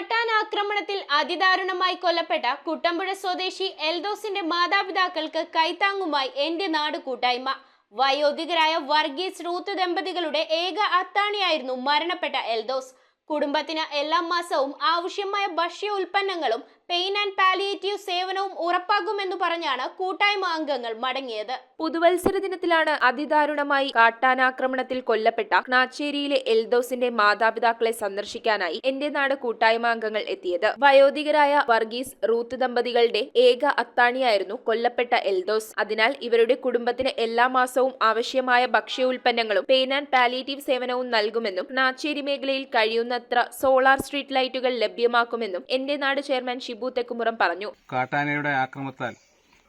കാട്ടാൻ ആക്രമണത്തിൽ അതിദാരുണമായി കൊല്ലപ്പെട്ട കുട്ടമ്പുഴ സ്വദേശി എൽദോസിന്റെ മാതാപിതാക്കൾക്ക് കൈത്താങ്ങുമായി എന്റെ നാട് കൂട്ടായ്മ. വയോധികരായ വർഗീസ് റൂത്ത് ദമ്പതികളുടെ ഏക അത്താണിയായിരുന്നു മരണപ്പെട്ട എൽദോസ്. കുടുംബത്തിന് എല്ലാ മാസവും ആവശ്യമായ ഭക്ഷ്യ ഉൽപ്പന്നങ്ങളും പെയിൻ ആൻഡ് പാലിയേറ്റീവ് സേവനവും ഉറപ്പാക്കുമെന്ന് പറഞ്ഞാണ് കൂട്ടായ്മ അംഗങ്ങൾ മടങ്ങിയത്. പുതുവത്സര ദിനത്തിലാണ് അതിദാരുണമായി കാട്ടാനാക്രമണത്തിൽ കൊല്ലപ്പെട്ട ക്നാച്ചേരിയിലെ എൽദോസിന്റെ മാതാപിതാക്കളെ സന്ദർശിക്കാനായി എന്റെ നാട് കൂട്ടായ്മ അംഗങ്ങൾ എത്തിയത്. വയോധികരായ വർഗീസ് റൂത്ത് ദമ്പതികളുടെ ഏക അത്താണിയായിരുന്നു കൊല്ലപ്പെട്ട എൽദോസ്. അതിനാൽ ഇവരുടെ കുടുംബത്തിന് എല്ലാ മാസവും ആവശ്യമായ ഭക്ഷ്യ ഉൽപ്പന്നങ്ങളും പെയിൻ ആൻഡ് പാലിയേറ്റീവ് സേവനവും നൽകുമെന്നും ക്നാച്ചേരി മേഖലയിൽ കഴിയുന്നത്ര സോളാർ സ്ട്രീറ്റ് ലൈറ്റുകൾ ലഭ്യമാക്കുമെന്നും എന്റെ നാട് ചെയർമാൻ ഷിബു തെക്കുമുറം പറഞ്ഞു. കാട്ടാനയുടെ ആക്രമണത്താൽ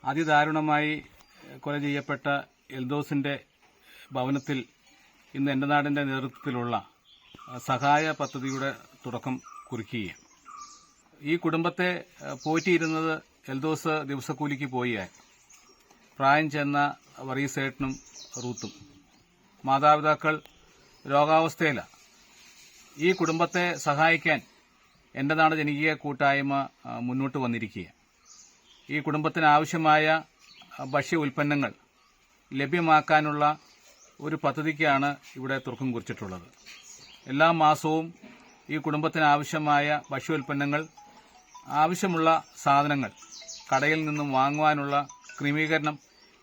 അതിദാരുണമായി കൊല ചെയ്യപ്പെട്ട എൽദോസിന്റെ ഭവനത്തിൽ ഇന്ന് എന്റെ നാടിന്റെ നേതൃത്വത്തിലുള്ള സഹായ പദ്ധതിയുടെ തുടക്കം കുറിക്കുകയാണ്. ഈ കുടുംബത്തെ പോറ്റിയിരുന്നത് എൽദോസ് ദിവസക്കൂലിക്ക് പോയി പ്രായം ചെന്ന വർഗീസേട്ടനും റൂത്തും. മാതാപിതാക്കൾ രോഗാവസ്ഥയിലാണ്. ഈ കുടുംബത്തെ സഹായിക്കാൻ എന്റെ നാട് ജനകീയ കൂട്ടായ്മ മുന്നോട്ട് വന്നിരിക്കുകയാണ്. ഈ കുടുംബത്തിന് ആവശ്യമായ ഭക്ഷ്യ ഉൽപ്പന്നങ്ങൾ ലഭ്യമാക്കാനുള്ള ഒരു പദ്ധതിക്കാണ് ഇവിടെ തുടക്കം കുറിച്ചിട്ടുള്ളത്. എല്ലാ മാസവും ഈ കുടുംബത്തിന് ആവശ്യമായ ഭക്ഷ്യോൽപ്പന്നങ്ങൾ, ആവശ്യമുള്ള സാധനങ്ങൾ കടയിൽ നിന്നും വാങ്ങുവാനുള്ള ക്രമീകരണം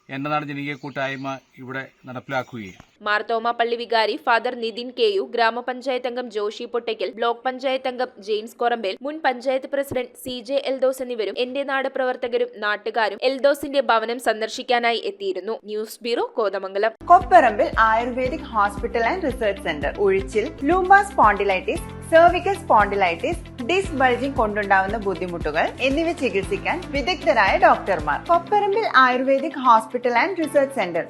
എന്റെ നാട് ജനകീയ കൂട്ടായ്മ ഇവിടെ നടപ്പിലാക്കുകയാണ്. മാർത്തോമ പള്ളി വികാരി ഫാദർ നിതിൻ കെയു, ഗ്രാമപഞ്ചായത്ത് അംഗം ജോഷി പൊട്ടയ്ക്കൽ, ബ്ലോക്ക് പഞ്ചായത്ത് അംഗം ജെയിംസ് കൊറമ്പേൽ, മുൻ പഞ്ചായത്ത് പ്രസിഡന്റ് CJ എൽദോസ് എന്നിവരും എന്റെ നാട് പ്രവർത്തകരും നാട്ടുകാരും എൽദോസിന്റെ ഭവനം സന്ദർശിക്കാനായി എത്തിയിരുന്നു. News bureau, Kothamangalam. Kopparambil ayurvedic hospital and research centre. ഉഴിച്ചിൽ, lumbar spondylitis, cervical spondylitis, disc bulging കൊണ്ടുണ്ടാവുന്ന ബുദ്ധിമുട്ടുകൾ എന്നിവ ചികിത്സിക്കാൻ വിദഗ്ധരായ ഡോക്ടർമാർ. Kopparambil ayurvedic hospital and research centre.